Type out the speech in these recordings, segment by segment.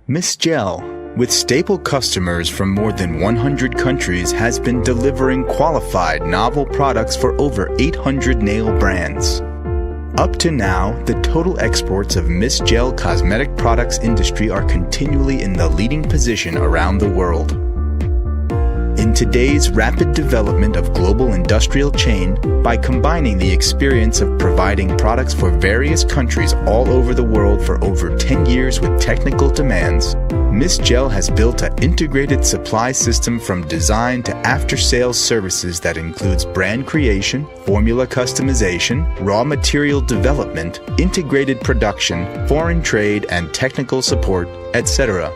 MissGel, with staple customers from more than 100 countries, has been delivering qualified novel products for over 800 nail brands. Up to now, the total exports of MissGel cosmetic products industry are continually in the leading position around the world. In today's rapid development of global industrial chain, by combining the experience of providing products for various countries all over the world for over 10 years with technical demands, MissGel has built an integrated supply system from design to after-sales services that includes brand creation, formula customization, raw material development, integrated production, foreign trade and technical support, etc.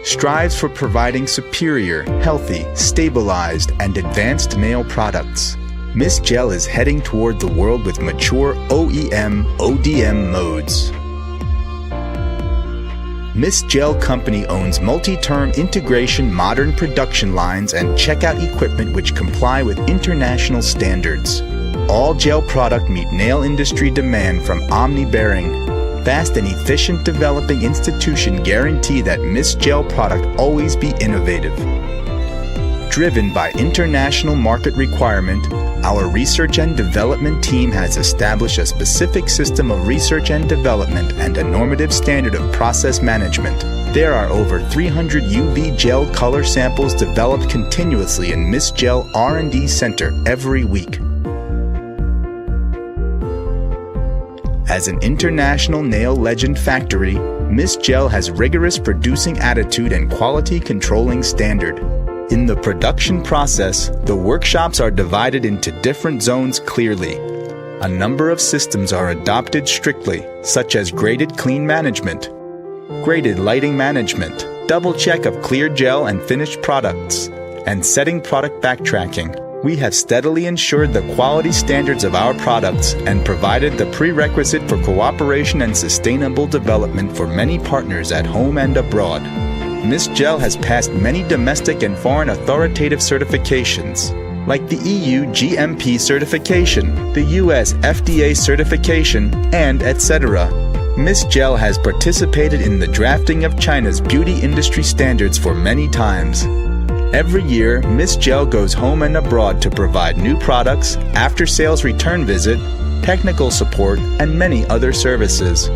Strives for providing superior, healthy, stabilized, and advanced nail products. MissGel is heading toward the world with mature OEM/ODM modes. MissGel Company owns multi-term integration modern production lines and checkout equipment which comply with international standards. All gel product meet nail industry demand from omni-bearing. Fast and efficient developing institution guarantee that MissGel product always be innovative. Driven by international market requirement, our research and development team has established a specific system of research and development and a normative standard of process management. There are over 300 UV gel color samples developed continuously in MissGel R&D Center every week. As an international nail legend factory, MissGel has rigorous producing attitude and quality controlling standard. In the production process, the workshops are divided into different zones clearly. A number of systems are adopted strictly, such as graded clean management, graded lighting management, double check of clear gel and finished products, and setting product backtracking. We have steadily ensured the quality standards of our products and provided the prerequisite for cooperation and sustainable development for many partners at home and abroad. MissGel has passed many domestic and foreign authoritative certifications, like the EU GMP certification, the US FDA certification, and etc. MissGel has participated in the drafting of China's beauty industry standards for many times. Every year, MissGel goes home and abroad to provide new products, after-sales return visit, technical support, and many other services.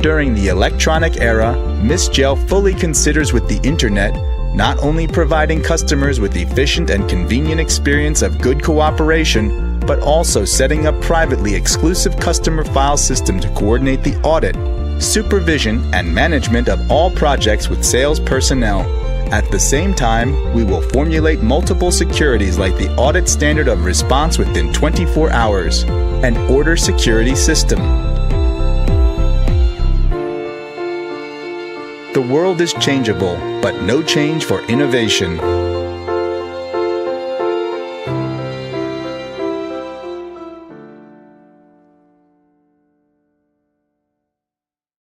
During the electronic era, MissGel fully considers with the Internet, not only providing customers with efficient and convenient experience of good cooperation, but also setting up privately exclusive customer file system to coordinate the audit, supervision, and management of all projects with sales personnel. At the same time, we will formulate multiple securities like the audit standard of response within 24 hours, and order security system. The world is changeable, but no change for innovation.